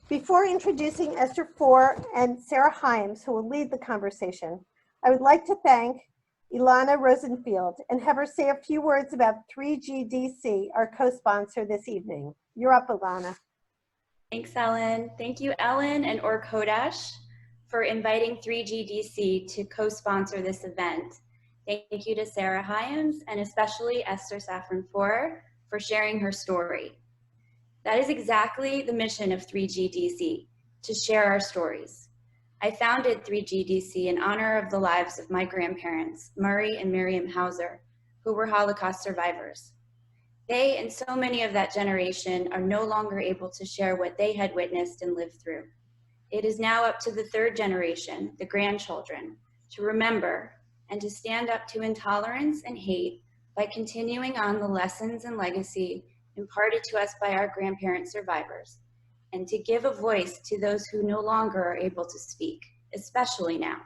Before introducing Esther Foer and Sarah Hyams, who will lead the conversation, I would like to thank Ilana Rosenfield and have her say a few words about 3GDC, our co-sponsor this evening. You're up, Ilana. Thanks, Ellen. Thank you, Ellen and Ohr Kodesh, for inviting 3GDC to co-sponsor this event. Thank you to Sarah Hyams and especially Esther Safran Foer for sharing her story. That is exactly the mission of 3GDC, to share our stories. I founded 3GDC in honor of the lives of my grandparents, Murray and Miriam Hauser, who were Holocaust survivors. They and so many of that generation are no longer able to share what they had witnessed and lived through. It is now up to the third generation, the grandchildren, to remember and to stand up to intolerance and hate by continuing on the lessons and legacy imparted to us by our grandparent survivors, and to give a voice to those who no longer are able to speak, especially now.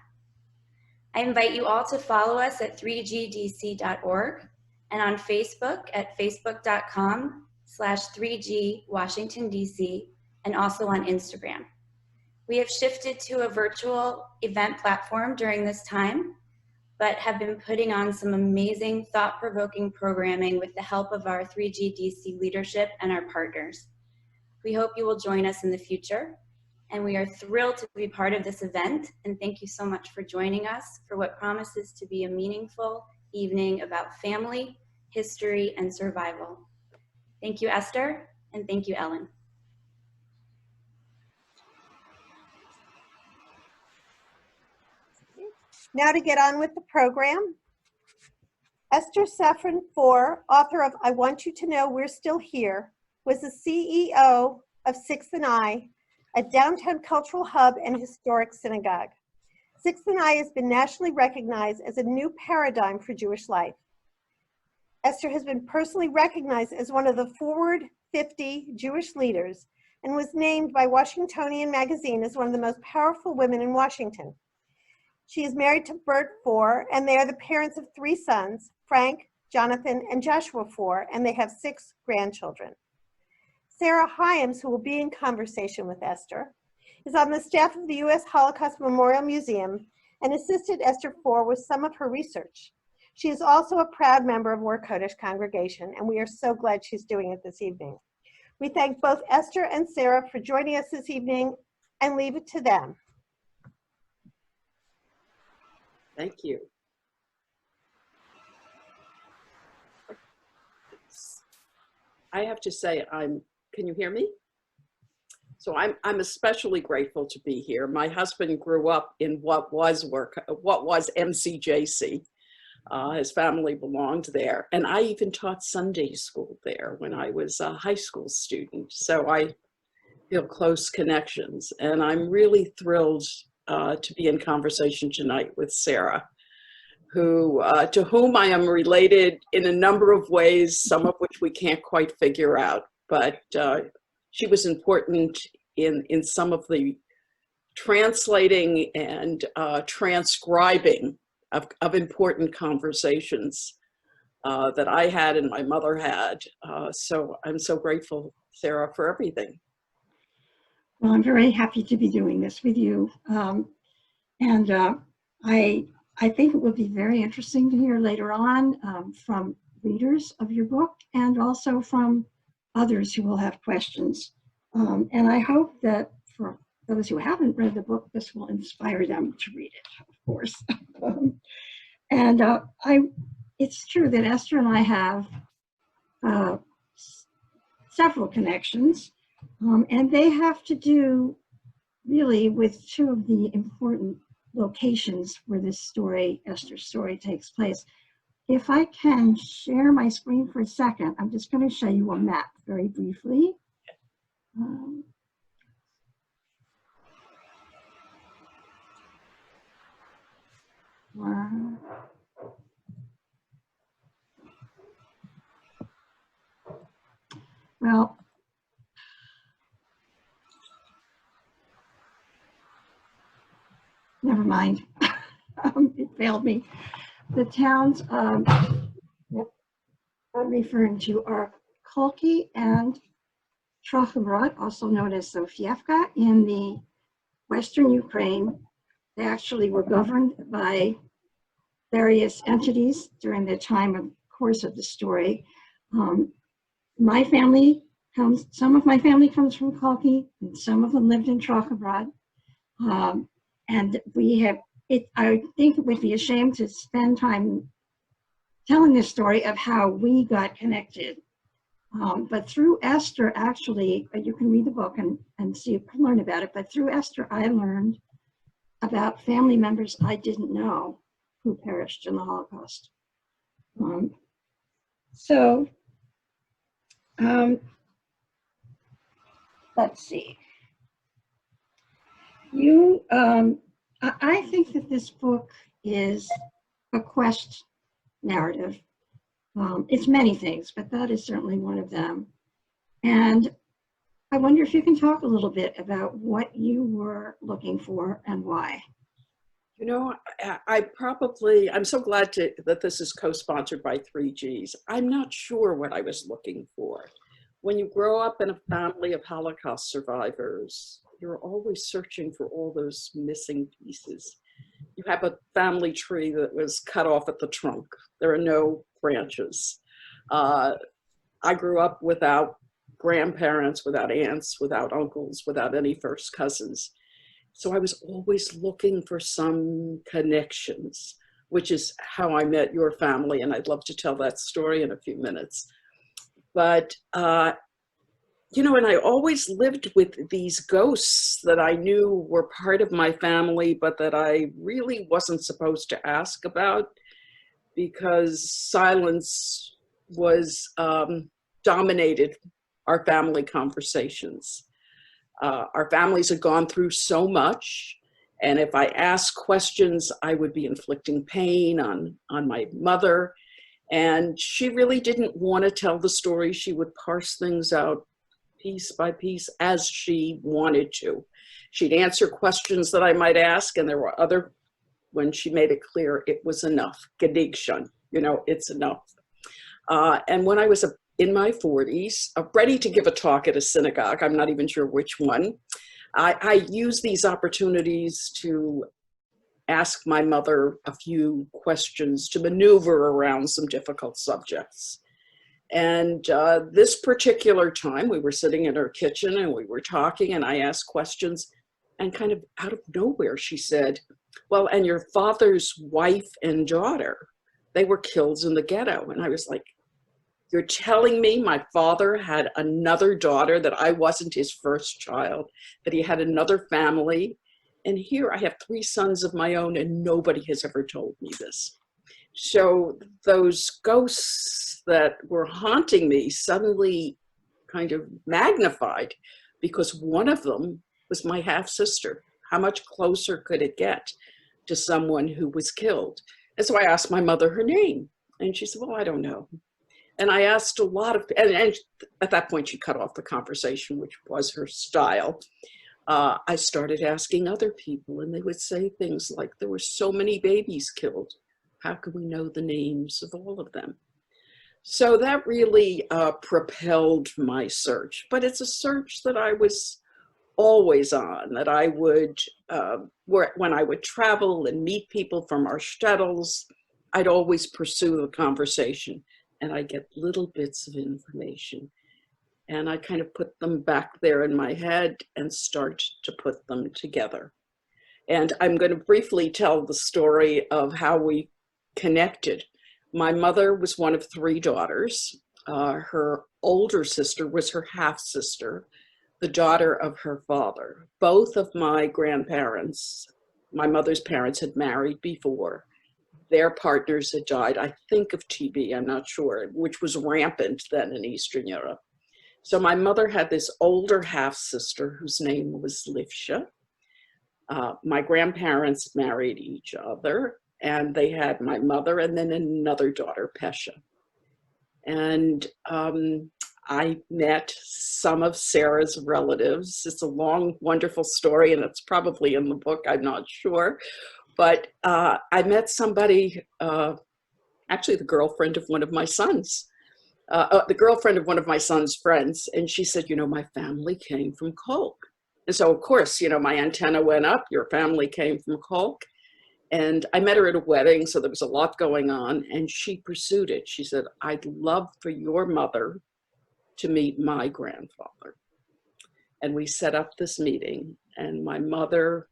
I invite you all to follow us at 3gdc.org and on Facebook at facebook.com/3G Washington, D.C., and also on Instagram. We have shifted to a virtual event platform during this time, but have been putting on some amazing thought-provoking programming with the help of our 3GDC leadership and our partners. We hope you will join us in the future, and we are thrilled to be part of this event, and thank you so much for joining us for what promises to be a meaningful evening about family, history, and survival. Thank you, Esther, and thank you, Ellen. Now to get on with the program. Esther Safran Foer, author of I Want You to Know We're Still Here, was the CEO of 6th and I, a downtown cultural hub and historic synagogue. 6th and I has been nationally recognized as a new paradigm for Jewish life. Esther has been personally recognized as one of the Forward 50 Jewish leaders and was named by Washingtonian magazine as one of the most powerful women in Washington. She is married to Bert Foer, and they are the parents of 3 sons, Frank, Jonathan, and Joshua Foer, and they have 6 grandchildren. Sarah Hyams, who will be in conversation with Esther, is on the staff of the U.S. Holocaust Memorial Museum and assisted Esther Foer with some of her research. She is also a proud member of Ohr Kodesh congregation, and we are so glad she's doing it this evening. We thank both Esther and Sarah for joining us this evening and leave it to them. Thank you. I have to say, can you hear me? So I'm especially grateful to be here. My husband grew up in what was MCJC. His family belonged there. And I even taught Sunday school there when I was a high school student. So I feel close connections. And I'm really thrilled to be in conversation tonight with Sarah, to whom I am related in a number of ways, some of which we can't quite figure out. But she was important in some of the translating and transcribing of important conversations that I had and my mother had. So I'm so grateful, Sarah, for everything. Well, I'm very happy to be doing this with you. I think it will be very interesting to hear later on from readers of your book and also from others who will have questions. And I hope that for those who haven't read the book, this will inspire them to read it, of course. It's true that Esther and I have several connections, and they have to do really with 2 of the important locations where this story, Esther's story, takes place. If I can share my screen for a second, I'm just going to show you a map very briefly. Well, never mind. It failed me. The towns I'm referring to are Kalki and Trochovrat, also known as Sofievka, in the Western Ukraine. They actually were governed by various entities during the time of course of the story. My family some of my family comes from Kalki, and some of them lived in Trochovrat. And I think it would be a shame to spend time telling the story of how we got connected. But through Esther, actually, you can read the book and learn about it. But through Esther, I learned about family members I didn't know who perished in the Holocaust. Let's see. I think that this book is a quest narrative. It's many things, but that is certainly one of them. And I wonder if you can talk a little bit about what you were looking for and why. You know, I'm so glad that this is co-sponsored by 3Gs. I'm not sure what I was looking for. When you grow up in a family of Holocaust survivors, you're always searching for all those missing pieces. You have a family tree that was cut off at the trunk. There are no branches. I grew up without grandparents, without aunts, without uncles, without any first cousins. So I was always looking for some connections, which is how I met your family. And I'd love to tell that story in a few minutes. But, you know, and I always lived with these ghosts that I knew were part of my family, but that I really wasn't supposed to ask about because silence was dominated our family conversations. Our families had gone through so much, and if I asked questions, I would be inflicting pain on my mother, and she really didn't want to tell the story. She would parse things out piece by piece as she wanted to. She'd answer questions that I might ask, and there were other, when she made it clear it was enough, genig schon, you know, it's enough. And when I was in my 40s, ready to give a talk at a synagogue, I'm not even sure which one, I used these opportunities to ask my mother a few questions to maneuver around some difficult subjects. And this particular time, we were sitting in her kitchen and we were talking, and I asked questions, and kind of out of nowhere, she said, well, and your father's wife and daughter, they were killed in the ghetto. And I was like, you're telling me my father had another daughter, that I wasn't his first child, that he had another family? And here I have 3 sons of my own, and nobody has ever told me this. So those ghosts that were haunting me suddenly kind of magnified, because one of them was my half-sister. How much closer could it get to someone who was killed? And so I asked my mother her name, and she said, well, I don't know. And I asked a lot of, and at that point she cut off the conversation, which was her style. I started asking other people, and they would say things like, there were so many babies killed. How could we know the names of all of them? So that really propelled my search. But it's a search that I was always on, that I would, when I would travel and meet people from our shtetls, I'd always pursue the conversation, and I'd get little bits of information. And I kind of put them back there in my head and start to put them together. And I'm going to briefly tell the story of how we connected. My mother was one of 3 daughters. Her older sister was her half-sister, the daughter of her father. Both of my grandparents, my mother's parents, had married before. Their partners had died, I think of TB, I'm not sure, which was rampant then in Eastern Europe. So my mother had this older half-sister whose name was Livsha. My grandparents married each other, and they had my mother and then another daughter, Pesha. And I met some of Sarah's relatives. It's a long, wonderful story, and it's probably in the book, I'm not sure. But I met somebody, actually the girlfriend of one of my sons. the girlfriend of one of my son's friends, and she said, you know, my family came from Kolk. And so, of course, you know, my antenna went up, your family came from Kolk. And I met her at a wedding, so there was a lot going on, and she pursued it. She said, I'd love for your mother to meet my grandfather. And we set up this meeting, and my mother,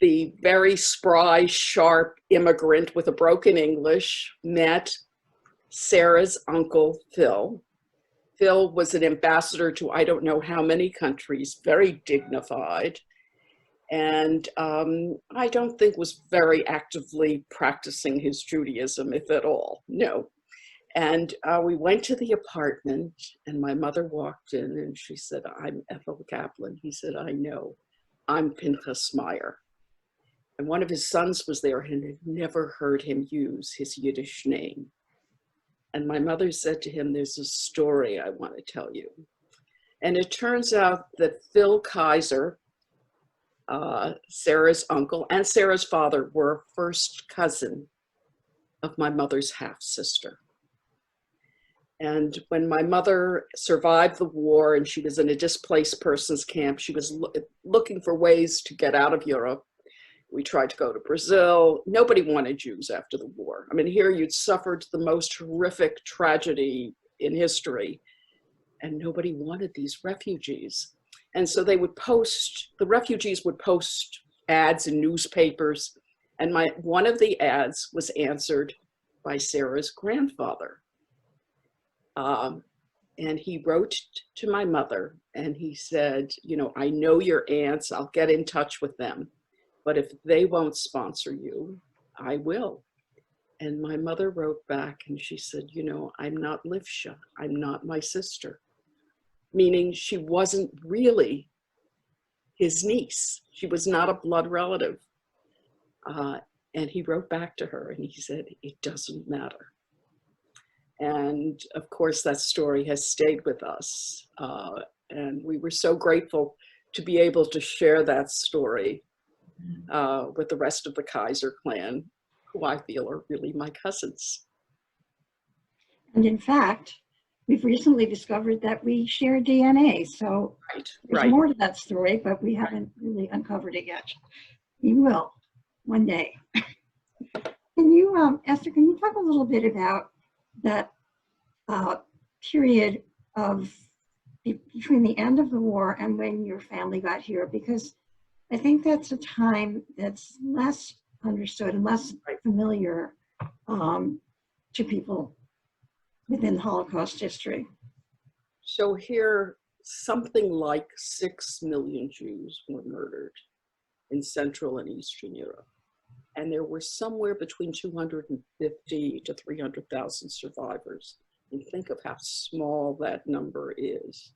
the very spry, sharp immigrant with a broken English, met Sarah's uncle, Phil. Phil was an ambassador to I don't know how many countries, very dignified, and I don't think was very actively practicing his Judaism, if at all, no. And we went to the apartment, and my mother walked in, and she said, I'm Ethel Kaplan. He said, I know, I'm Pinchas Meyer. And one of his sons was there and had never heard him use his Yiddish name. And my mother said to him, there's a story I want to tell you. And it turns out that Phil Kaiser, Sarah's uncle, and Sarah's father were a first cousin of my mother's half-sister. And when my mother survived the war and she was in a displaced persons camp, she was looking for ways to get out of Europe. We tried to go to Brazil. Nobody wanted Jews after the war. I mean, here you'd suffered the most horrific tragedy in history, and nobody wanted these refugees. And so they would post, the refugees would post ads in newspapers, and one of the ads was answered by Sarah's grandfather. And he wrote to my mother, and he said, you know, I know your aunts, I'll get in touch with them. But if they won't sponsor you, I will. And my mother wrote back and she said, you know, I'm not Livsha, I'm not my sister. Meaning she wasn't really his niece. She was not a blood relative. And he wrote back to her and he said, it doesn't matter. And of course, that story has stayed with us. And we were so grateful to be able to share that story with the rest of the Kaiser clan, who I feel are really my cousins. And in fact, we've recently discovered that we share DNA. So there's more to that story, but we haven't really uncovered it yet. We will one day. Can you, Esther, can you talk a little bit about that period of between the end of the war and when your family got here? Because I think that's a time that's less understood and less familiar to people within Holocaust history. So here, something like 6 million Jews were murdered in Central and Eastern Europe. And there were somewhere between 250 to 300,000 survivors. And think of how small that number is.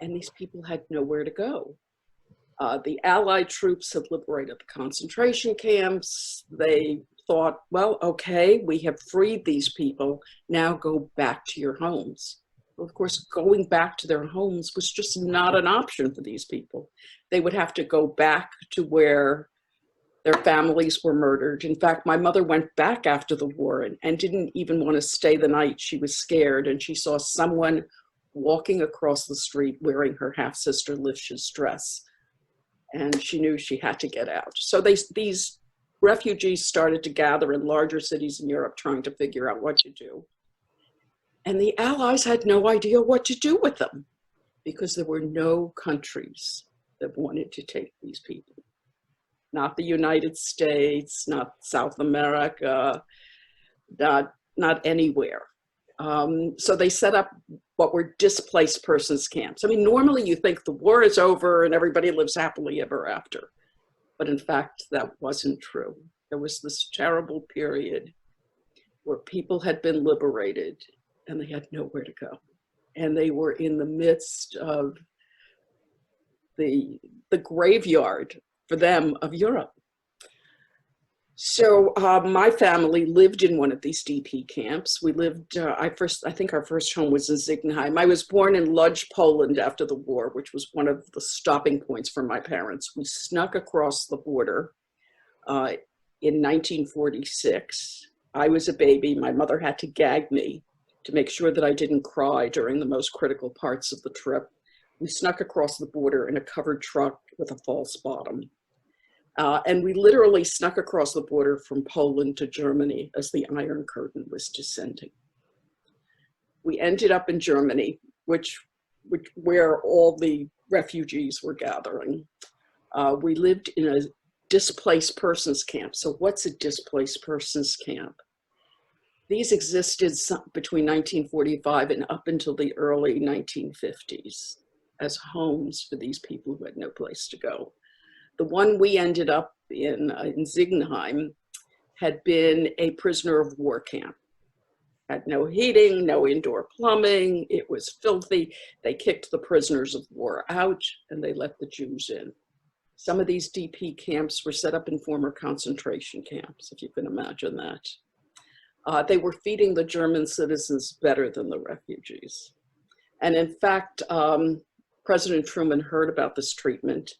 And these people had nowhere to go. The Allied troops had liberated the concentration camps. They thought, well, okay, we have freed these people. Now go back to your homes. Well, of course, going back to their homes was just not an option for these people. They would have to go back to where their families were murdered. In fact, my mother went back after the war and didn't even want to stay the night. She was scared, and she saw someone walking across the street wearing her half-sister Livsha's dress. And she knew she had to get out. So these refugees started to gather in larger cities in Europe trying to figure out what to do. And the Allies had no idea what to do with them because there were no countries that wanted to take these people. Not the United States, not South America, not anywhere. So they set up what were displaced persons camps. I mean, normally you think the war is over and everybody lives happily ever after. But in fact, that wasn't true. There was this terrible period where people had been liberated and they had nowhere to go. And they were in the midst of the graveyard for them of Europe. So my family lived in one of these DP camps. We lived, I think our first home was in Ziggenheim. I was born in Lodz, Poland after the war, which was one of the stopping points for my parents. We snuck across the border in 1946. I was a baby. My mother had to gag me to make sure that I didn't cry during the most critical parts of the trip. We snuck across the border in a covered truck with a false bottom. And we literally snuck across the border from Poland to Germany as the Iron Curtain was descending. We ended up in Germany, where all the refugees were gathering. We lived in a displaced persons camp. So what's a displaced persons camp? These existed between 1945 and up until the early 1950s as homes for these people who had no place to go. The one we ended up in Ziegenheim, had been a prisoner of war camp. Had no heating, no indoor plumbing, it was filthy. They kicked the prisoners of war out and they let the Jews in. Some of these DP camps were set up in former concentration camps, if you can imagine that. They were feeding the German citizens better than the refugees. And in fact, President Truman heard about this treatment,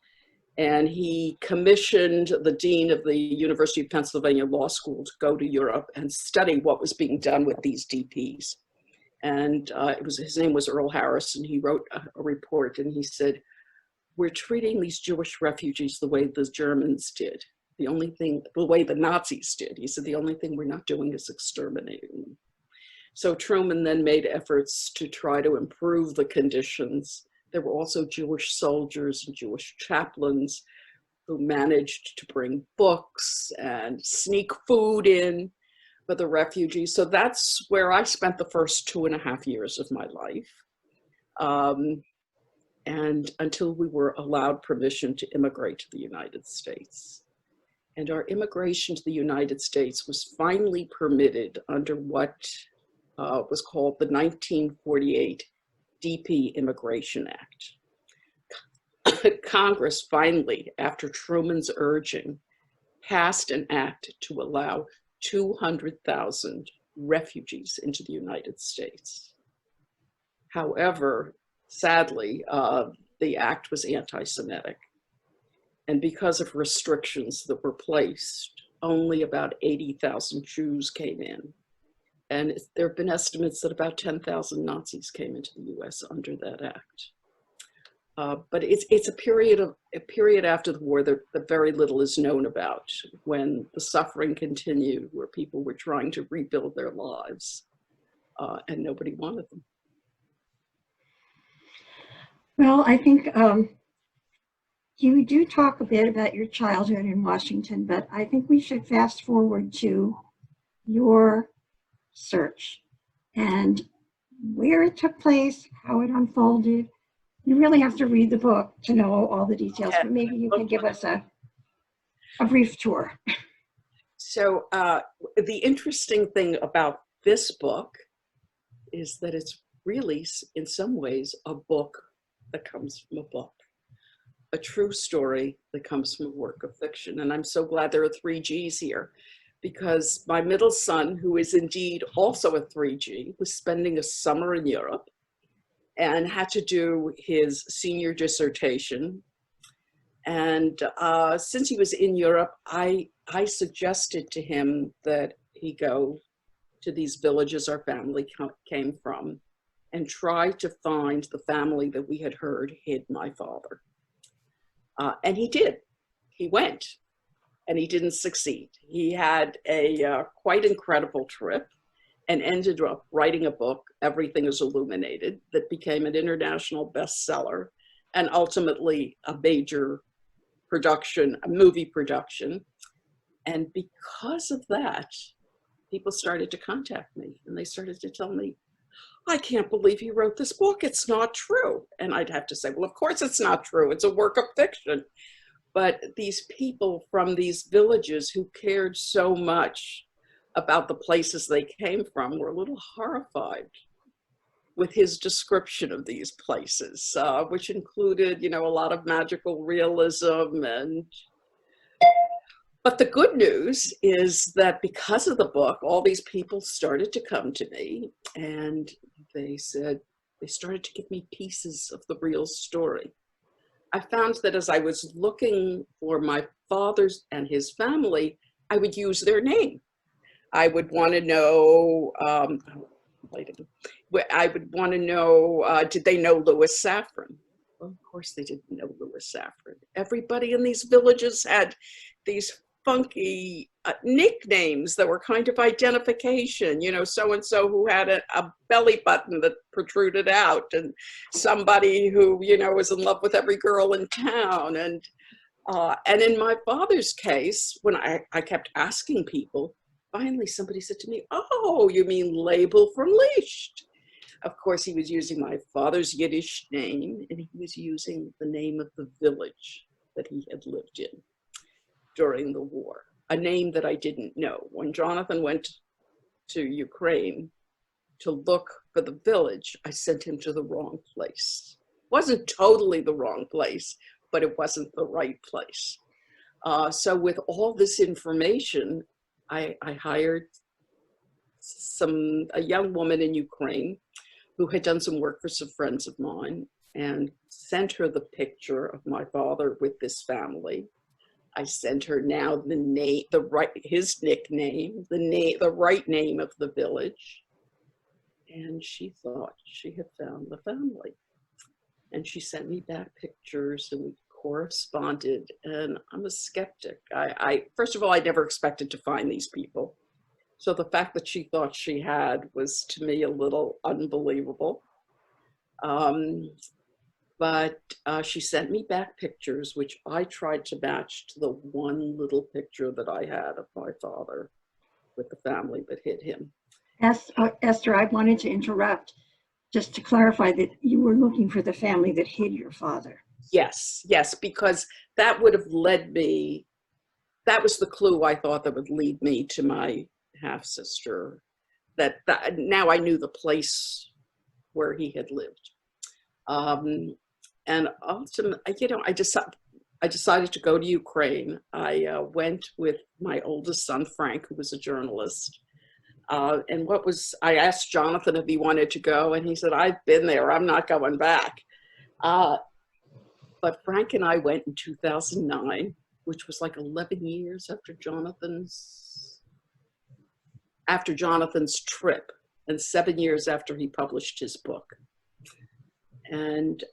and he commissioned the dean of the University of Pennsylvania Law School to go to Europe and study what was being done with these DPs. And his name was Earl Harris, and he wrote a report, and he said, "We're treating these Jewish refugees the way the Germans did. The way the Nazis did." He said, "The only thing we're not doing is exterminating them." So Truman then made efforts to try to improve the conditions. There were also Jewish soldiers and Jewish chaplains who managed to bring books and sneak food in for the refugees. So that's where I spent the first 2.5 years of my life. And until we were allowed permission to immigrate to the United States. And our immigration to the United States was finally permitted under what was called the 1948 DP Immigration Act. Congress finally, after Truman's urging, passed an act to allow 200,000 refugees into the United States. However, sadly, the act was anti-Semitic. And because of restrictions that were placed, only about 80,000 Jews came in. And there have been estimates that about 10,000 Nazis came into the US under that act. But it's a period after the war that very little is known about, when the suffering continued, where people were trying to rebuild their lives, and nobody wanted them. Well, I think you do talk a bit about your childhood in Washington, but I think we should fast forward to your search and where it took place, how it unfolded. You really have to read the book to know all the details, but maybe you can give us a brief tour. So the interesting thing about this book is that it's really, in some ways, a book that comes from a book, a true story that comes from a work of fiction. And I'm so glad there are 3 Gs here, because my middle son, who is indeed also a 3G, was spending a summer in Europe and had to do his senior dissertation. And since he was in Europe, I suggested to him that he go to these villages our family came from and try to find the family that we had heard hid my father. And he did. He went, and he didn't succeed. He had a quite incredible trip and ended up writing a book, Everything is Illuminated, that became an international bestseller and ultimately a major production, a movie production. And because of that, people started to contact me, and they started to tell me, "I can't believe you wrote this book. It's not true." And I'd have to say, well, of course it's not true. It's a work of fiction. But these people from these villages who cared so much about the places they came from were a little horrified with his description of these places, which included, a lot of magical realism. But the good news is that because of the book, all these people started to come to me, and they started to give me pieces of the real story. I found that as I was looking for my father's and his family, I would use their name. I would want to know I didn't. I would want to know, did they know Louis Safran? Well, of course they didn't know Louis Safran. Everybody in these villages had these funky nicknames that were kind of identification, you know, so-and-so who had a belly button that protruded out, and somebody who, you know, was in love with every girl in town. And in my father's case, when I kept asking people, finally somebody said to me, "Oh, you mean Label from Lisht?" Of course, he was using my father's Yiddish name, and he was using the name of the village that he had lived in during the war, a name that I didn't know. When Jonathan went to Ukraine to look for the village, I sent him to the wrong place. Wasn't totally the wrong place, but it wasn't the right place. So with all this information, I hired a young woman in Ukraine who had done some work for some friends of mine, and sent her the picture of my father with this family. I sent her now the name, his nickname, the right name of the village, and she thought she had found the family. And she sent me back pictures, and we corresponded. And I'm a skeptic. First of all, I never expected to find these people. So the fact that she thought she had was, to me, a little unbelievable. But she sent me back pictures, which I tried to match to the one little picture that I had of my father with the family that hid him. Esther, I wanted to interrupt just to clarify that you were looking for the family that hid your father. Yes, because that would have led me, that was the clue I thought that would lead me to my half-sister, that now I knew the place where he had lived. And ultimately, you know, I decided to go to Ukraine. I went with my oldest son, Frank, who was a journalist. And I asked Jonathan if he wanted to go, and he said, "I've been there, I'm not going back." But Frank and I went in 2009, which was like 11 years after Jonathan's trip, and 7 years after he published his book. And,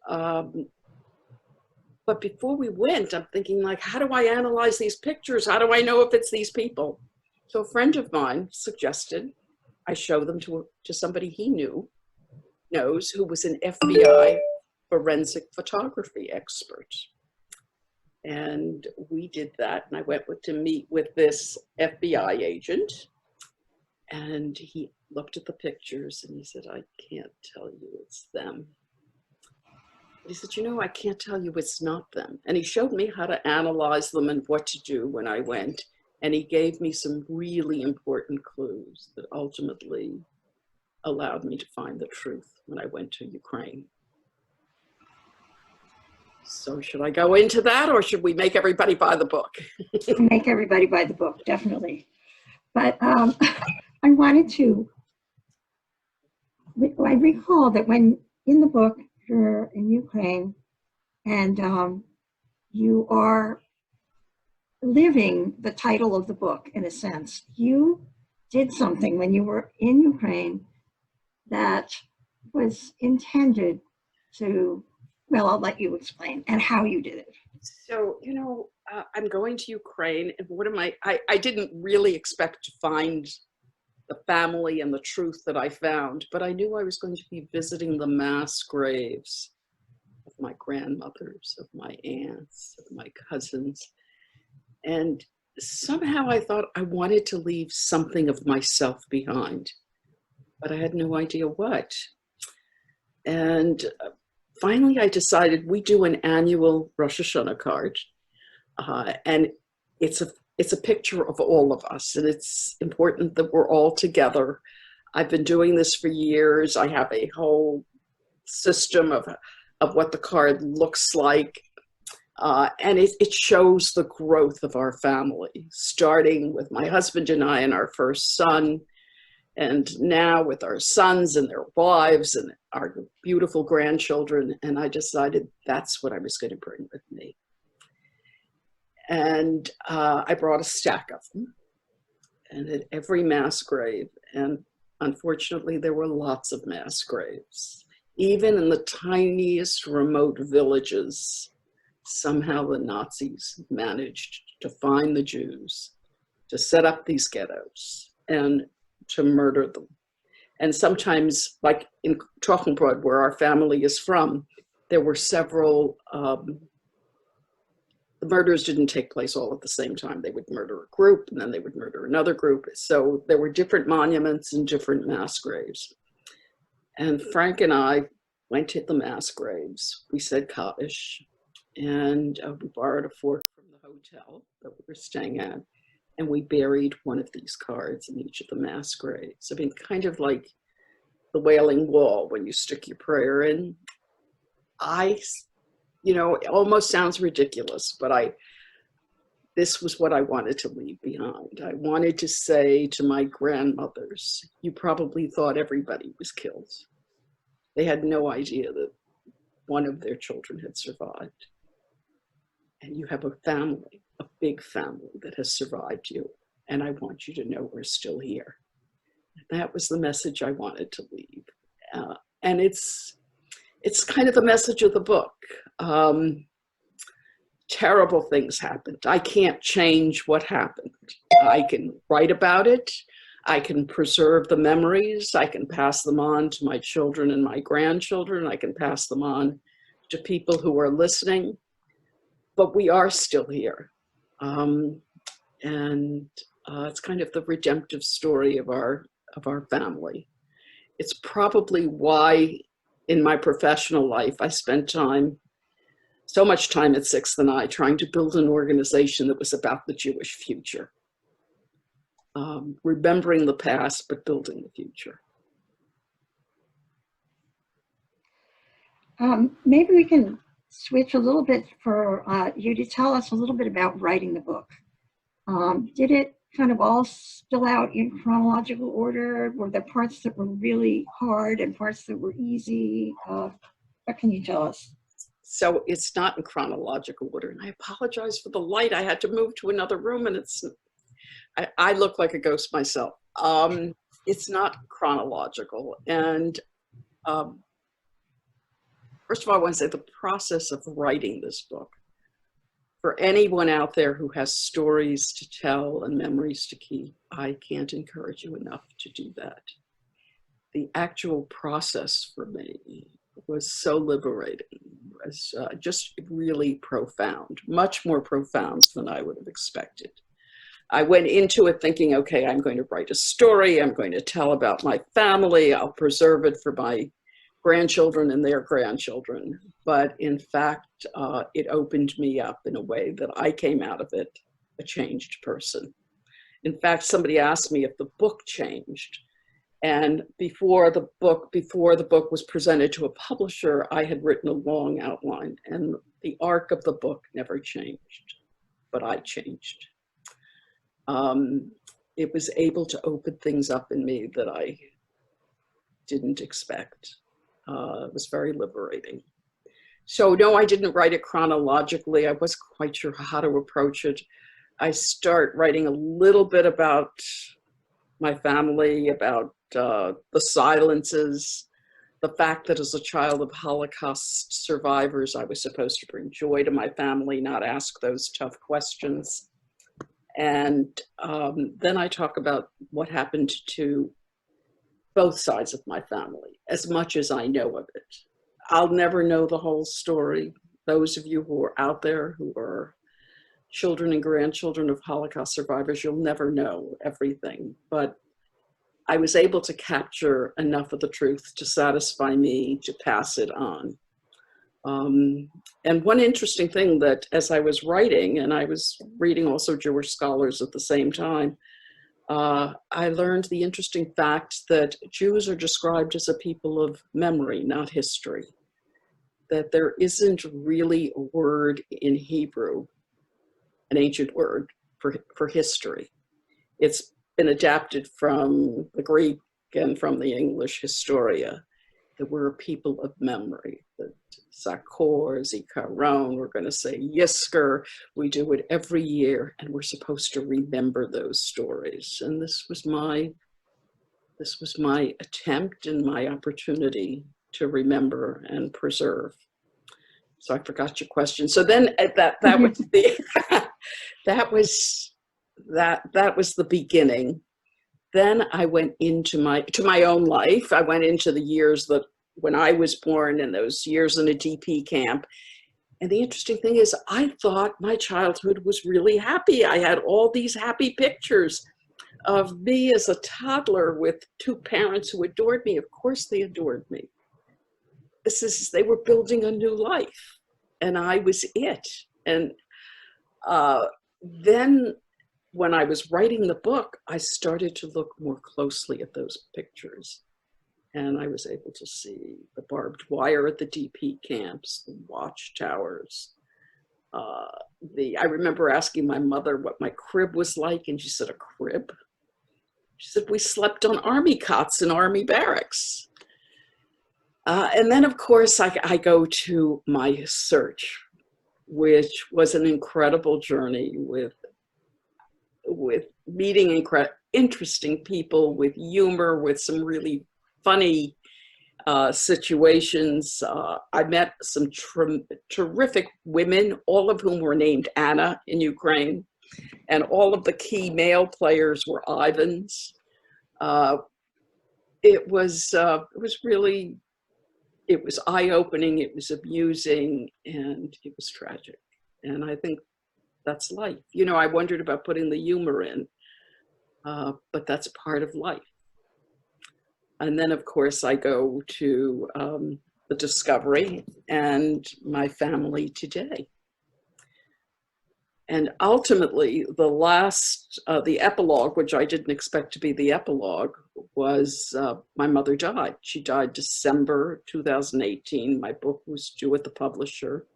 but before we went, I'm thinking, like, how do I analyze these pictures? How do I know if it's these people? So a friend of mine suggested I show them to somebody he knows, who was an FBI forensic photography expert. And we did that, and I went to meet with this FBI agent, and he looked at the pictures and he said, "I can't tell you it's them." He said, "You know, I can't tell you it's not them." And he showed me how to analyze them and what to do when I went. And he gave me some really important clues that ultimately allowed me to find the truth when I went to Ukraine. So should I go into that, or should we make everybody buy the book? Make everybody buy the book, definitely. But I wanted to, I recall that when in the book, you're in Ukraine, and you are living the title of the book, in a sense. You did something when you were in Ukraine that was intended to, well, I'll let you explain, and how you did it. So, you know, I'm going to Ukraine, and I didn't really expect to find the family and the truth that I found, but I knew I was going to be visiting the mass graves of my grandmothers, of my aunts, of my cousins. And somehow I thought I wanted to leave something of myself behind, but I had no idea what. And finally I decided we do an annual Rosh Hashanah card, and it's a picture of all of us, and it's important that we're all together. I've been doing this for years. I have a whole system of what the card looks like. And it shows the growth of our family, starting with my husband and I and our first son, and now with our sons and their wives and our beautiful grandchildren. And I decided that's what I was going to bring with me. And I brought a stack of them, and at every mass grave, and unfortunately, there were lots of mass graves. Even in the tiniest remote villages, somehow the Nazis managed to find the Jews, to set up these ghettos, and to murder them. And sometimes, like in Trochenbrod, where our family is from, there were several, the murders didn't take place all at the same time. They would murder a group, and then they would murder another group. So there were different monuments and different mass graves. And Frank and I went to the mass graves. We said Kaddish, and we borrowed a fork from the hotel that we were staying at, and we buried one of these cards in each of the mass graves. I mean, kind of like the Wailing Wall when you stick your prayer in. It almost sounds ridiculous, but this was what I wanted to leave behind. I wanted to say to my grandmothers, you probably thought everybody was killed. They had no idea that one of their children had survived. And you have a family, a big family that has survived you. And I want you to know we're still here. That was the message I wanted to leave. And it's kind of the message of the book. Terrible things happened. I can't change what happened. I can write about it. I can preserve the memories. I can pass them on to my children and my grandchildren. I can pass them on to people who are listening. But we are still here. It's kind of the redemptive story of our family. It's probably why in my professional life I spent so much time at 6th and I trying to build an organization that was about the Jewish future. Remembering the past, but building the future. Maybe we can switch a little bit for you to tell us a little bit about writing the book. Did it kind of all spill out in chronological order? Were there parts that were really hard and parts that were easy? What can you tell us? So it's not in chronological order, and I apologize for the light. I had to move to another room, and I look like a ghost myself. It's not chronological, and first of all, I want to say the process of writing this book, for anyone out there who has stories to tell and memories to keep, I can't encourage you enough to do that. The actual process for me was so liberating, was just really profound, much more profound than I would have expected. I went into it thinking, okay, I'm going to write a story, I'm going to tell about my family, I'll preserve it for my grandchildren and their grandchildren. But in fact, it opened me up in a way that I came out of it a changed person. In fact, somebody asked me if the book changed. And before the book was presented to a publisher, I had written a long outline, and the arc of the book never changed, but I changed. It was able to open things up in me that I didn't expect. It was very liberating. So no, I didn't write it chronologically. I wasn't quite sure how to approach it. I start writing a little bit about my family, about the silences, the fact that as a child of Holocaust survivors, I was supposed to bring joy to my family, not ask those tough questions. And then I talk about what happened to both sides of my family, as much as I know of it. I'll never know the whole story. Those of you who are out there who are children and grandchildren of Holocaust survivors, you'll never know everything. But I was able to capture enough of the truth to satisfy me to pass it on. And one interesting thing that as I was writing, and I was reading also Jewish scholars at the same time, I learned the interesting fact that Jews are described as a people of memory, not history. That there isn't really a word in Hebrew, an ancient word for history. It's been adapted from the Greek and from the English historia, that we're a people of memory, that Zakor, Zikaron, we're going to say Yisker, we do it every year, and we're supposed to remember those stories. And this was my this was my attempt and my opportunity to remember and preserve. So I forgot your question. So then that was the that was the beginning. Then I went into my own life. I went into the years that when I was born and those years in a DP camp. And the interesting thing is, I thought my childhood was really happy. I had all these happy pictures of me as a toddler with two parents who adored me. Of course they adored me. They were building a new life, and I was it. And then when I was writing the book, I started to look more closely at those pictures. And I was able to see the barbed wire at the DP camps, the watchtowers. I remember asking my mother what my crib was like, and she said, "A crib?" She said, "We slept on army cots in army barracks." And then, of course, I go to my search, which was an incredible journey with meeting interesting people, with humor, with some really funny situations. I met some terrific women, all of whom were named Anna in Ukraine, and all of the key male players were Ivans. It was eye-opening, it was amusing, and it was tragic. And I think that's life. You know, I wondered about putting the humor in, but that's part of life. And then, of course, I go to the discovery and my family today. And ultimately, the epilogue, which I didn't expect to be the epilogue, was my mother died. She died December 2018. My book was due at the publisher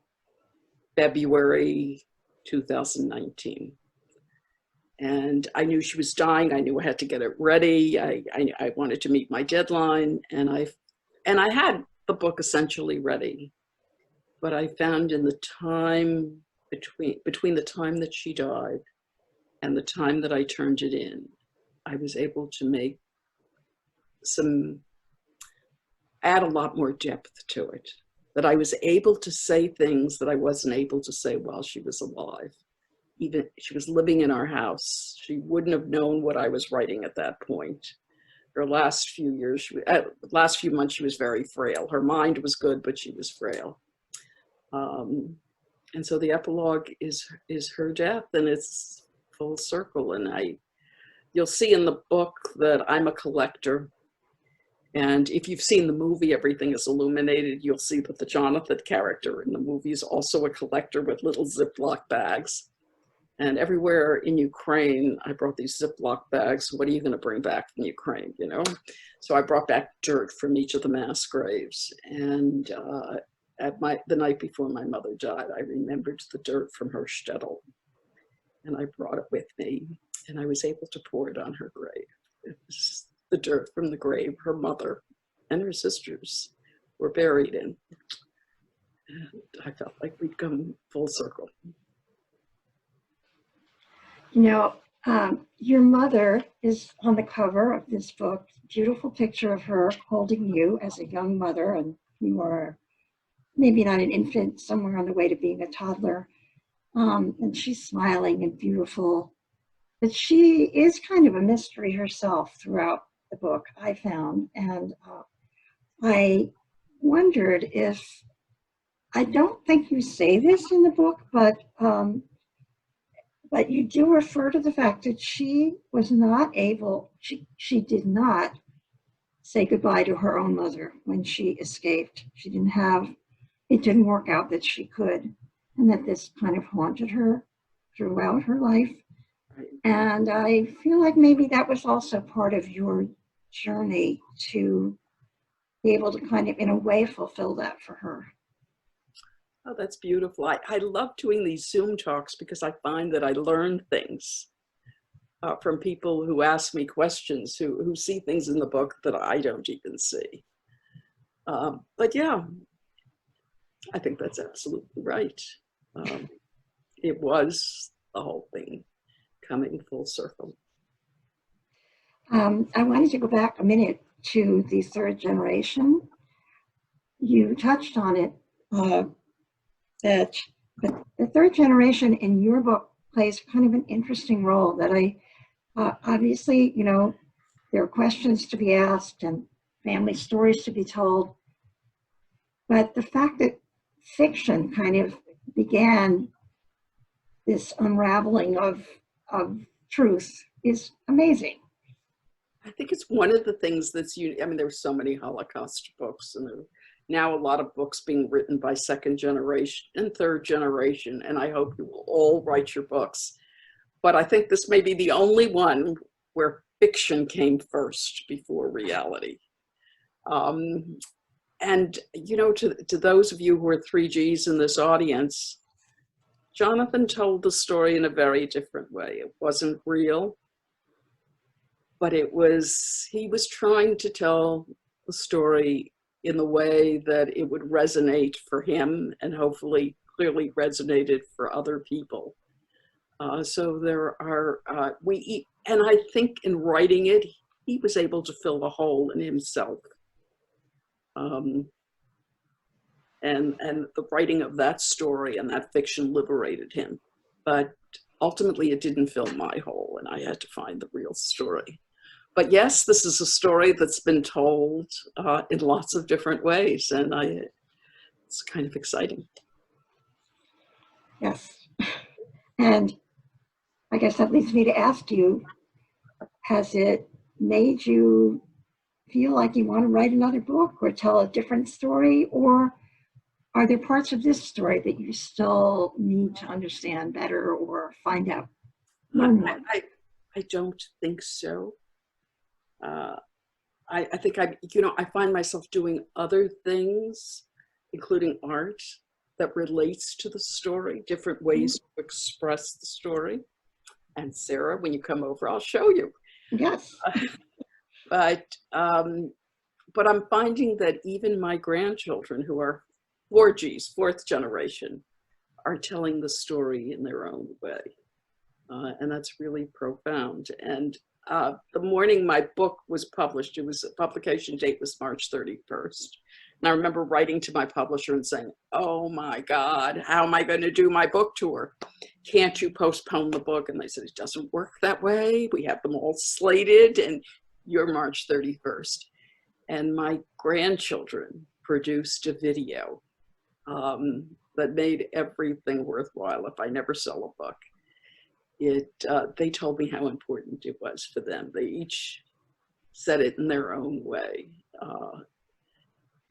February 2019. And I knew she was dying. I knew I had to get it ready. I wanted to meet my deadline, and I had the book essentially ready. But I found in the time between the time that she died and the time that I turned it in, I was able to add a lot more depth to it. That I was able to say things that I wasn't able to say while she was alive. Even she was living in our house. She wouldn't have known what I was writing at that point. Her last few months, she was very frail. Her mind was good, but she was frail. And so the epilogue is her death, and it's full circle. And you'll see in the book that I'm a collector. And if you've seen the movie, Everything is Illuminated, you'll see that the Jonathan character in the movie is also a collector with little Ziploc bags. And everywhere in Ukraine, I brought these Ziploc bags. What are you going to bring back from Ukraine, you know? So I brought back dirt from each of the mass graves. And the night before my mother died, I remembered the dirt from her shtetl. And I brought it with me, and I was able to pour it on her grave. It was the dirt from the grave her mother and her sisters were buried in. And I felt like we'd come full circle. You know, your mother is on the cover of this book, beautiful picture of her holding you as a young mother, and you are maybe not an infant, somewhere on the way to being a toddler. And she's smiling and beautiful, but she is kind of a mystery herself throughout the book, I found. And I wondered if, I don't think you say this in the book, but you do refer to the fact that she was not able, she did not say goodbye to her own mother when she escaped. It didn't work out that she could, and that this kind of haunted her throughout her life. And I feel like maybe that was also part of your journey to be able to kind of, in a way, fulfill that for her. Oh, that's beautiful. I love doing these Zoom talks because I find that I learn things from people who ask me questions, who see things in the book that I don't even see. But yeah, I think that's absolutely right. It was the whole thing coming full circle. I wanted to go back a minute to the third generation. You touched on it, that the third generation in your book plays kind of an interesting role that obviously, you know, there are questions to be asked and family stories to be told. But the fact that fiction kind of began this unraveling of truth is amazing. I think it's one of the things that's I mean, there's so many Holocaust books, and there are now a lot of books being written by second generation and third generation, and I hope you will all write your books. But I think this may be the only one where fiction came first before reality. And, you know, to those of you who are 3Gs in this audience, Jonathan told the story in a very different way. It wasn't real, but he was trying to tell the story in the way that it would resonate for him and hopefully clearly resonated for other people. So there are, and I think in writing it, he was able to fill the hole in himself. And the writing of that story and that fiction liberated him. But ultimately it didn't fill my hole, and I had to find the real story. But yes, this is a story that's been told in lots of different ways, and it's kind of exciting. Yes. And I guess that leads me to ask you, has it made you feel like you want to write another book or tell a different story, or are there parts of this story that you still need to understand better or find out? I don't think so. I think I find myself doing other things, including art, that relates to the story, different ways to express the story. And Sarah, when you come over, I'll show you. Yes. But I'm finding that even my grandchildren, who are 4Gs, fourth generation, are telling the story in their own way. And that's really profound. And the morning my book was published, the publication date was March 31st. And I remember writing to my publisher and saying, oh my God, how am I going to do my book tour? Can't you postpone the book? And they said, it doesn't work that way. We have them all slated and you're March 31st. And my grandchildren produced a video that made everything worthwhile. If I never sell a book, they told me how important it was for them. They each said it in their own way,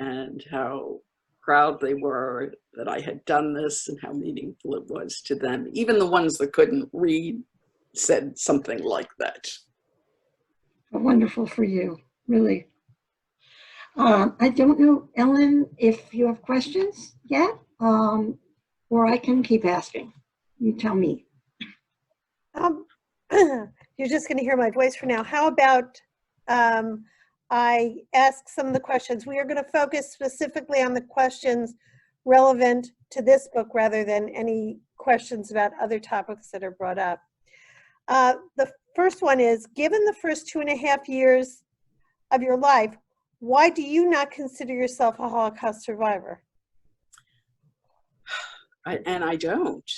and how proud they were that I had done this and how meaningful it was to them. Even the ones that couldn't read said something like that. Wonderful for you, really. I don't know, Ellen, if you have questions yet, or I can keep asking. You tell me. You're just going to hear my voice for now. How about I ask some of the questions? We are going to focus specifically on the questions relevant to this book rather than any questions about other topics that are brought up. The first one is, given the first 2.5 years of your life, why do you not consider yourself a Holocaust survivor? I don't.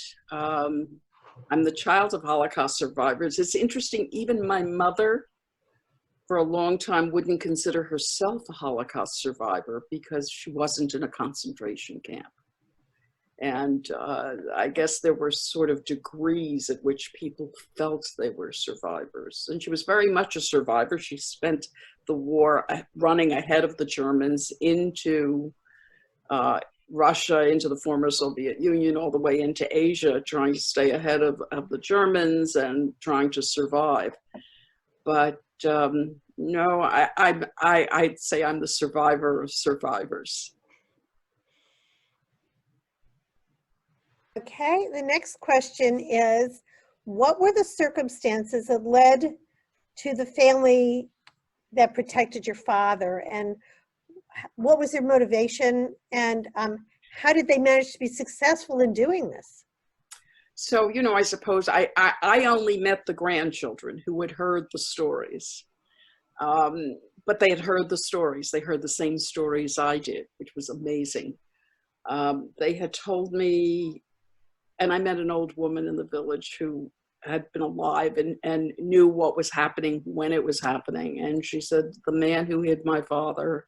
I'm the child of Holocaust survivors. It's interesting, even my mother for a long time wouldn't consider herself a Holocaust survivor because she wasn't in a concentration camp. And I guess there were sort of degrees at which people felt they were survivors. And she was very much a survivor. She spent the war running ahead of the Germans into Russia, into the former Soviet Union, all the way into Asia, trying to stay ahead of the Germans and trying to survive. But no, I'd say I'm the survivor of survivors. Okay, the next question is, what were the circumstances that led to the family that protected your father, and what was their motivation, and how did they manage to be successful in doing this? So, you know, I suppose I only met the grandchildren who had heard the stories. But they had heard the stories. They heard the same stories I did, which was amazing. They had told me, and I met an old woman in the village who had been alive and knew what was happening when it was happening. And she said, the man who hid my father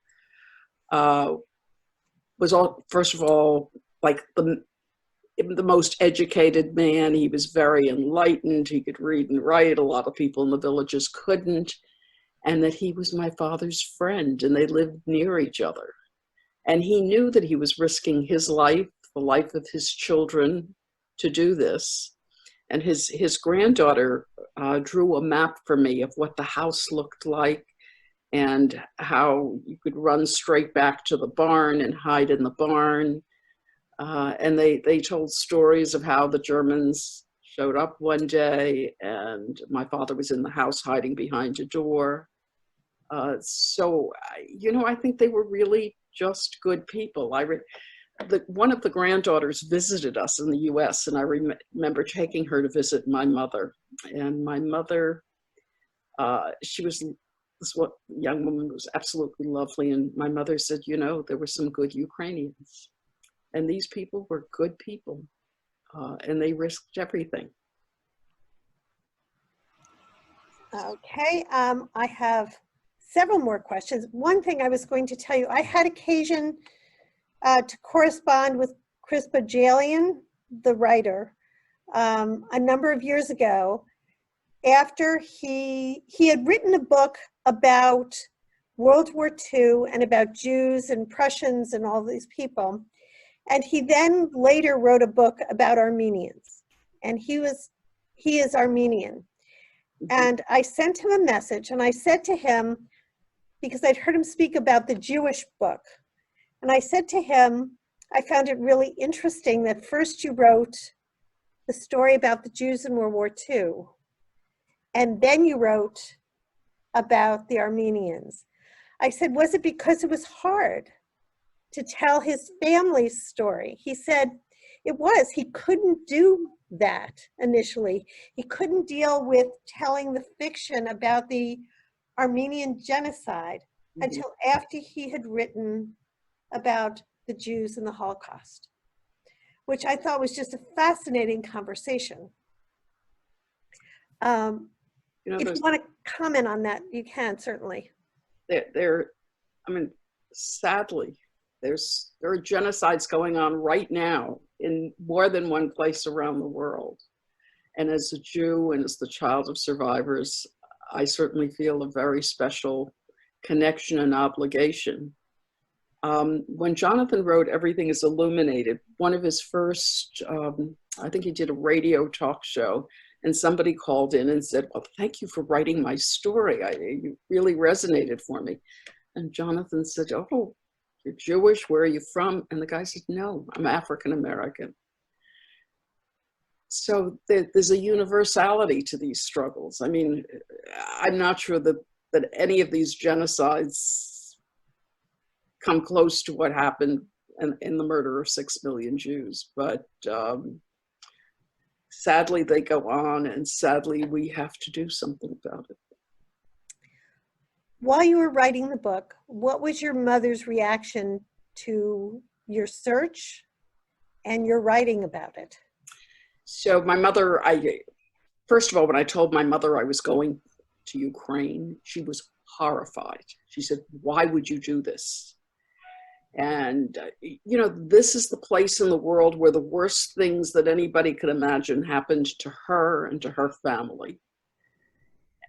was, first of all, like the most educated man. He was very enlightened. He could read and write. A lot of people in the villages couldn't. And that he was my father's friend, and they lived near each other. And he knew that he was risking his life, the life of his children, to do this. And his granddaughter drew a map for me of what the house looked like and how you could run straight back to the barn and hide in the barn. And they told stories of how the Germans showed up one day and my father was in the house hiding behind a door. So, you know, I think they were really just good people. One of the granddaughters visited us in the US, and I remember taking her to visit my mother. And my mother, she was this young woman who was absolutely lovely. And my mother said, you know, there were some good Ukrainians. And these people were good people, and they risked everything. Okay, I have several more questions. One thing I was going to tell you, I had occasion to correspond with Chris Bajalian, the writer, a number of years ago, after he had written a book about World War II and about Jews and Prussians and all these people. And he then later wrote a book about Armenians, and he is Armenian. And I sent him a message, and I said to him, because I'd heard him speak about the Jewish book, and I said to him, I found it really interesting that first you wrote the story about the Jews in World War II, and then you wrote about the Armenians. I said, was it because it was hard to tell his family's story? He said it was. He couldn't do that initially. He couldn't deal with telling the fiction about the Armenian genocide until after he had written about the Jews and the Holocaust, which I thought was just a fascinating conversation. You know, if you want to comment on that, you can certainly. I mean, sadly, there are genocides going on right now in more than one place around the world. And as a Jew and as the child of survivors, I certainly feel a very special connection and obligation. When Jonathan wrote Everything is Illuminated, one of his first, I think he did a radio talk show, and somebody called in and said, well, thank you for writing my story. It really resonated for me. And Jonathan said, oh, you're Jewish, where are you from? And the guy said, no, I'm African American. So there's a universality to these struggles. I mean, I'm not sure that any of these genocides come close to what happened in the murder of 6 million Jews, but sadly they go on, and sadly we have to do something about it. While you were writing the book, what was your mother's reaction to your search and your writing about it? So my mother, first of all, when I told my mother I was going to Ukraine, she was horrified. She said, why would you do this? And, you know, this is the place in the world where the worst things that anybody could imagine happened to her and to her family.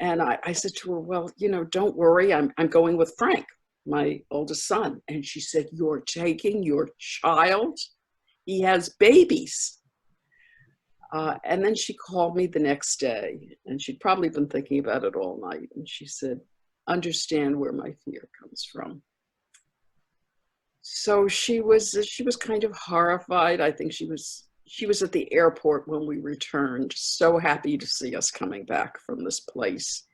And I said to her, well, you know, don't worry, I'm going with Frank, my oldest son. And she said, you're taking your child? He has babies. And then she called me the next day, and she'd probably been thinking about it all night. And she said, understand where my fear comes from. So she was kind of horrified. I think she was at the airport when we returned, so happy to see us coming back from this place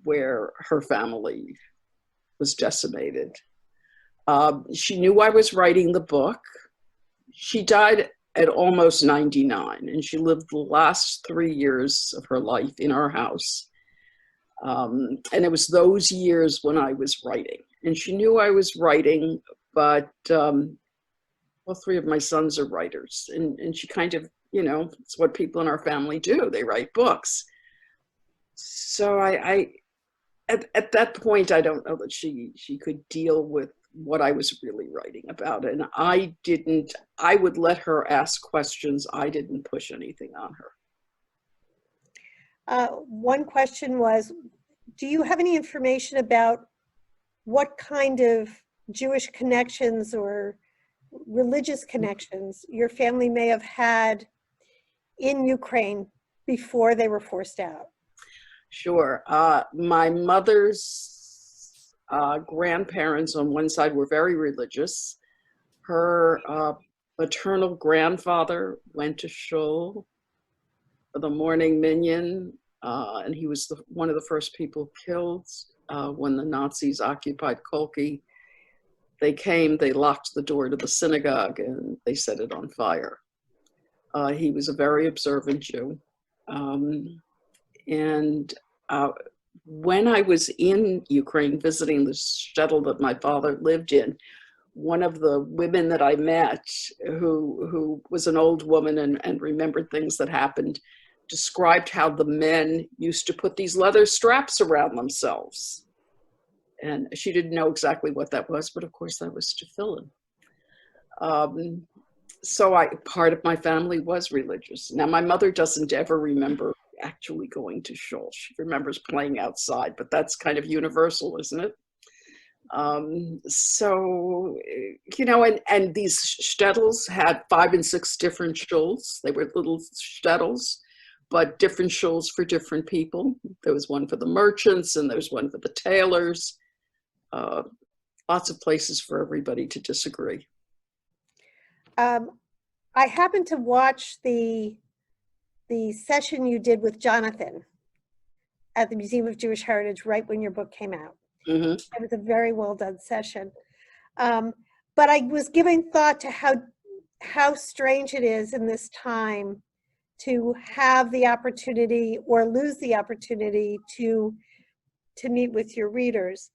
where her family was decimated. She knew I was writing the book. She died at almost 99, and she lived the last 3 years of her life in our house. And it was those years when I was writing. And she knew I was writing, but all three of my sons are writers. And she kind of, you know, it's what people in our family do. They write books. So at that point, I don't know that she could deal with what I was really writing about. And I would let her ask questions. I didn't push anything on her. One question was, do you have any information about what kind of Jewish connections or religious connections your family may have had in Ukraine before they were forced out? Sure. My mother's grandparents on one side were very religious. Her maternal grandfather went to shul for the morning minyan, and he was one of the first people killed when the Nazis occupied Kolki. They came, they locked the door to the synagogue, and they set it on fire. He was a very observant Jew. And when I was in Ukraine visiting the shtetl that my father lived in, one of the women that I met, who was an old woman and remembered things that happened, described how the men used to put these leather straps around themselves. And she didn't know exactly what that was, but of course that was tefillin. So part of my family was religious. Now my mother doesn't ever remember actually going to shul. She remembers playing outside, but that's kind of universal, isn't it? So, you know, and these shtetls had 5 and 6 different shuls. They were little shtetls, but different shuls for different people. There was one for the merchants and there was one for the tailors. Lots of places for everybody to disagree. I happened to watch the session you did with Jonathan at the Museum of Jewish Heritage right when your book came out. Mm-hmm. It was a very well done session. But I was giving thought to how strange it is in this time to have the opportunity or lose the opportunity to meet with your readers.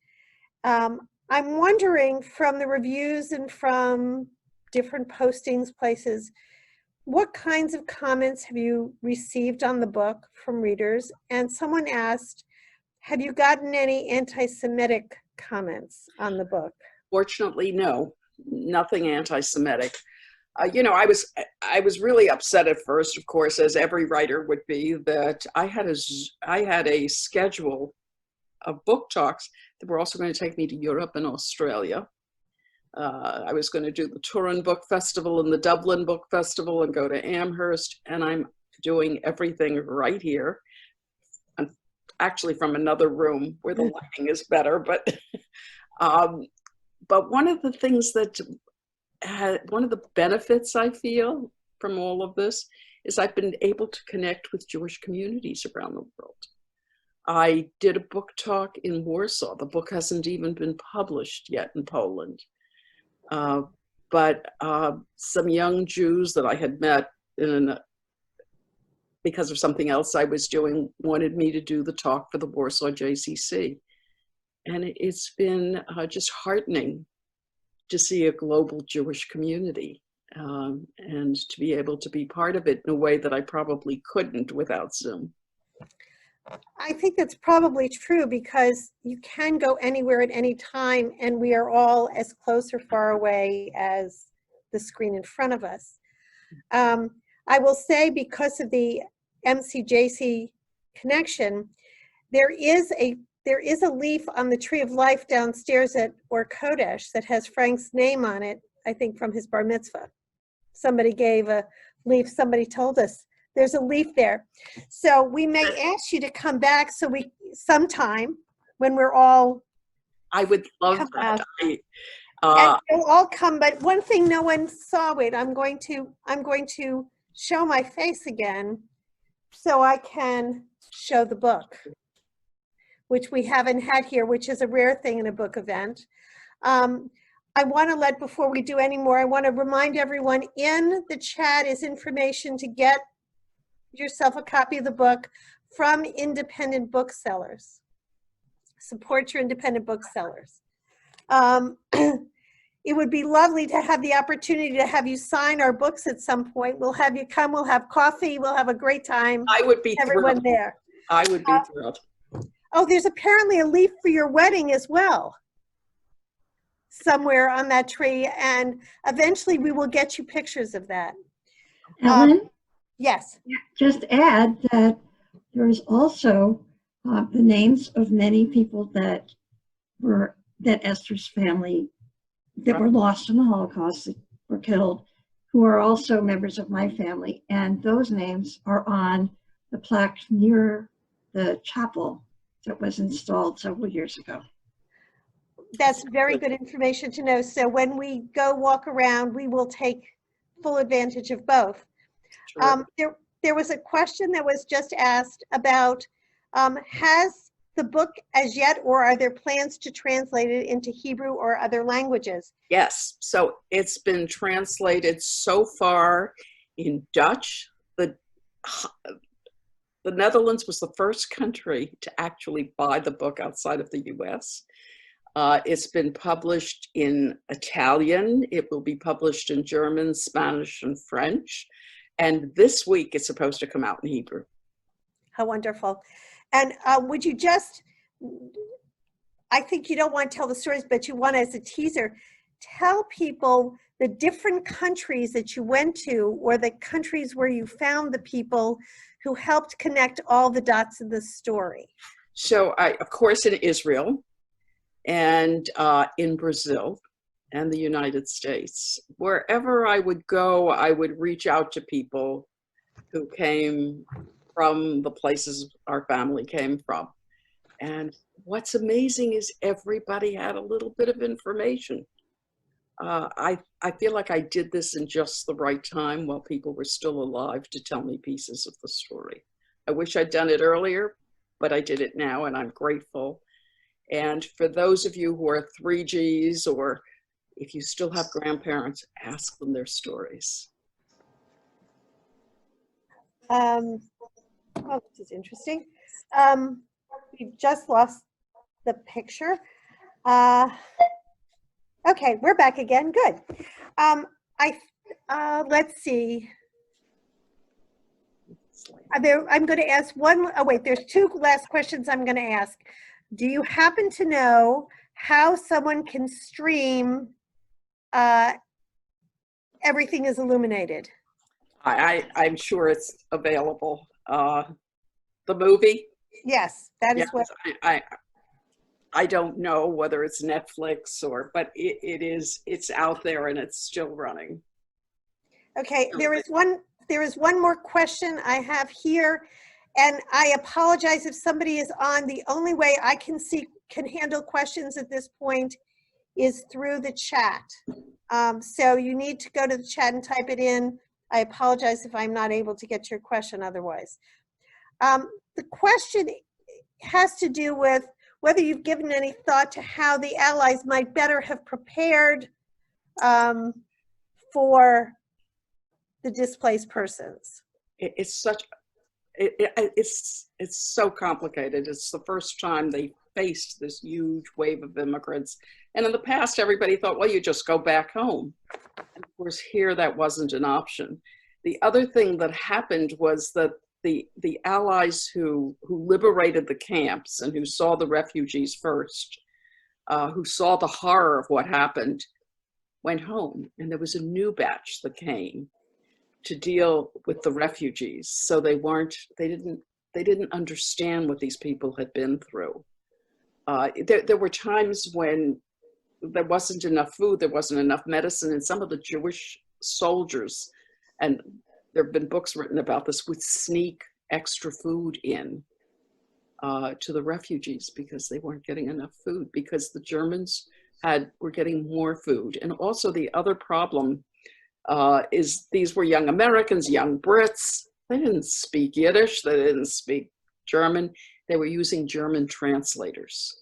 I'm wondering, from the reviews and from different postings places, what kinds of comments have you received on the book from readers? And someone asked, have you gotten any anti-Semitic comments on the book? Fortunately, no, nothing anti-Semitic. You know, I was really upset at first, of course, as every writer would be, that I had a schedule of book talks that were also going to take me to Europe and Australia. I was going to do the Turin Book Festival and the Dublin Book Festival and go to Amherst, and I'm doing everything right here. I'm actually from another room where the lighting is better, but one of the things that one of the benefits I feel from all of this is I've been able to connect with Jewish communities around the world. I did a book talk in Warsaw. The book hasn't even been published yet in Poland. But some young Jews that I had met because of something else I was doing wanted me to do the talk for the Warsaw JCC. And it's been just heartening to see a global Jewish community and to be able to be part of it in a way that I probably couldn't without Zoom. I think that's probably true, because you can go anywhere at any time and we are all as close or far away as the screen in front of us. I will say, because of the MCJC connection, there is a leaf on the Tree of Life downstairs at Ohr Kodesh that has Frank's name on it, I think from his bar mitzvah. Somebody gave a leaf, somebody told us there's a leaf there. So we may ask you to come back sometime when we're all. I would love that. And you'll all come, but one thing no one saw, wait, I'm going to show my face again so I can show the book, which we haven't had here, which is a rare thing in a book event. I want to before we do any more, I want to remind everyone, in the chat is information to get yourself a copy of the book from independent booksellers. Support your independent booksellers. It would be lovely to have the opportunity to have you sign our books at some point. We'll have you come, we'll have coffee, we'll have a great time. I would be Everyone thrilled. there. I would be thrilled. Oh, there's apparently a leaf for your wedding as well, somewhere on that tree, and eventually we will get you pictures of that. Ellen, Yes. just add that there's also the names of many people that Esther's family that were lost in the Holocaust, that were killed, who are also members of my family. And those names are on the plaque near the chapel that was installed several years ago. That's very good information to know. So when we go walk around, we will take full advantage of both. There was a question that was just asked about, has the book as yet, or are there plans to translate it into Hebrew or other languages? Yes, so it's been translated so far in Dutch. The Netherlands was the first country to actually buy the book outside of the US. It's been published in Italian. It will be published in German, Spanish, and French. And this week it's supposed to come out in Hebrew. How wonderful. And would you just, I think you don't want to tell the stories, but you want, as a teaser, tell people the different countries that you went to, or the countries where you found the people who helped connect all the dots of the story. So of course, in Israel and in Brazil and the United States. Wherever I would go, I would reach out to people who came from the places our family came from. And what's amazing is everybody had a little bit of information. I feel like I did this in just the right time while people were still alive to tell me pieces of the story. I wish I'd done it earlier, but I did it now and I'm grateful. And for those of you who are 3Gs, or if you still have grandparents, ask them their stories. Oh, this is interesting. We've just lost the picture. Okay, we're back again. Good. Let's see. I'm going to ask one. Oh, wait, there's two last questions I'm going to ask. Do you happen to know how someone can stream Everything is Illuminated? I'm sure it's available. The movie? Yes, that is what. I don't know whether it's Netflix but it's out there and it's still running. Okay, there is one more question I have here, and I apologize if somebody is on. The only way I can handle questions at this point is through the chat. So you need to go to the chat and type it in. I apologize if I'm not able to get your question otherwise. The question has to do with whether you've given any thought to how the Allies might better have prepared for the displaced persons. It's so complicated. It's the first time they faced this huge wave of immigrants. And in the past, everybody thought, well, you just go back home. And of course, here that wasn't an option. The other thing that happened was that the Allies who liberated the camps and who saw the refugees first, who saw the horror of what happened, went home. And there was a new batch that came to deal with the refugees. So they didn't understand what these people had been through. There were times when there wasn't enough food, there wasn't enough medicine, and some of the Jewish soldiers, and there have been books written about this, would sneak extra food in to the refugees because they weren't getting enough food, because the Germans were getting more food. And also the other problem is these were young Americans, young Brits. They didn't speak Yiddish, they didn't speak German. They were using German translators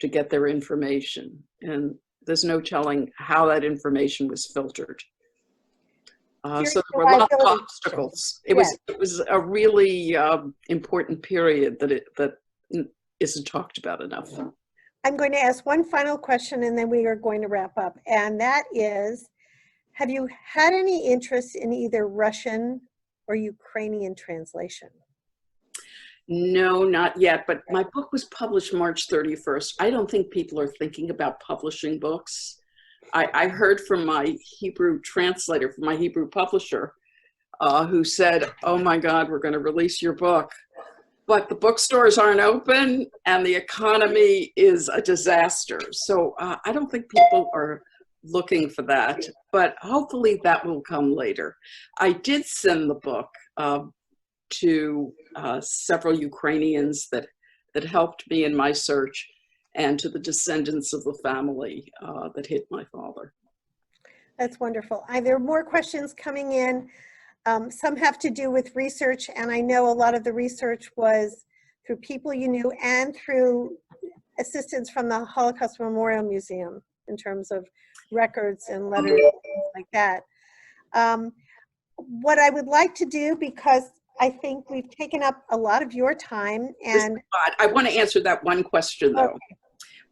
to get their information. And there's no telling how that information was filtered. So there were lots of obstacles. It was a really important period that isn't talked about enough. I'm going to ask one final question and then we are going to wrap up. And that is, have you had any interest in either Russian or Ukrainian translation? No, not yet, but my book was published March 31st. I don't think people are thinking about publishing books. I heard from my Hebrew translator, from my Hebrew publisher, who said, oh my God, we're going to release your book. But the bookstores aren't open and the economy is a disaster. So I don't think people are looking for that, but hopefully that will come later. I did send the book to several Ukrainians that helped me in my search, and to the descendants of the family that hit my father. That's wonderful. There are more questions coming in. Some have to do with research, and I know a lot of the research was through people you knew and through assistance from the Holocaust Memorial Museum in terms of records and letters and things like that. What I would like to do, because I think we've taken up a lot of your time, and I want to answer that one question though,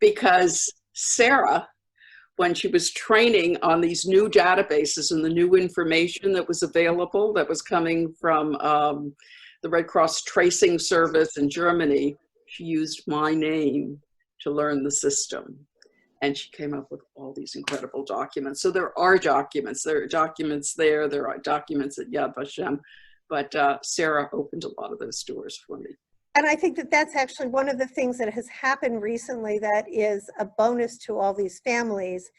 because Sarah, when she was training on these new databases and the new information that was available, that was coming from the Red Cross Tracing Service in Germany, she used my name to learn the system. And she came up with all these incredible documents. So there are documents. There are documents there. There are documents at Yad Vashem. But Sarah opened a lot of those doors for me. And I think that that's actually one of the things that has happened recently that is a bonus to all these families,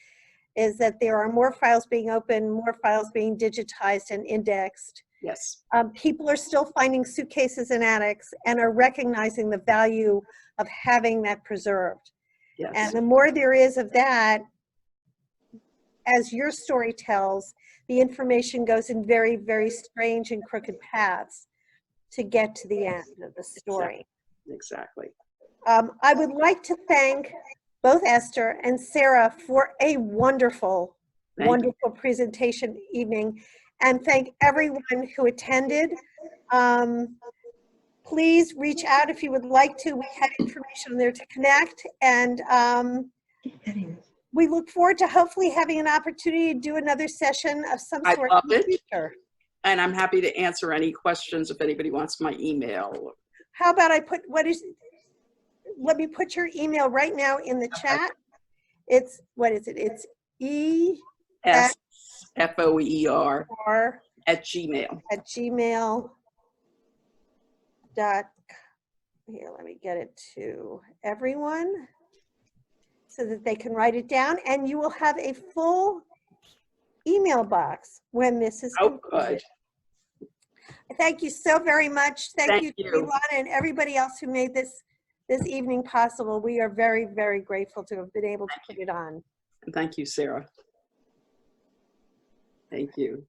is that there are more files being opened, more files being digitized and indexed. Yes. People are still finding suitcases in attics and are recognizing the value of having that preserved. Yes. And the more there is of that, as your story tells, the information goes in very, very strange and crooked paths to get to the end of the story. Exactly. I would like to thank both Esther and Sarah for a wonderful, wonderful presentation evening, and thank everyone who attended. Please reach out if you would like to. We had information there to connect, and we look forward to hopefully having an opportunity to do another session of some sort in the future. And I'm happy to answer any questions if anybody wants my email. How about I put, let me put your email right now in the chat. It's, what is it? It's esfoer at Gmail. At Gmail. Here, let me get it to everyone so that they can write it down, and you will have a full email box when this is completed. Good. Thank you so very much. Thank you to you. Ilana and everybody else who made this evening possible. We are very, very grateful to have been able to put it on. And thank you, Sarah. Thank you.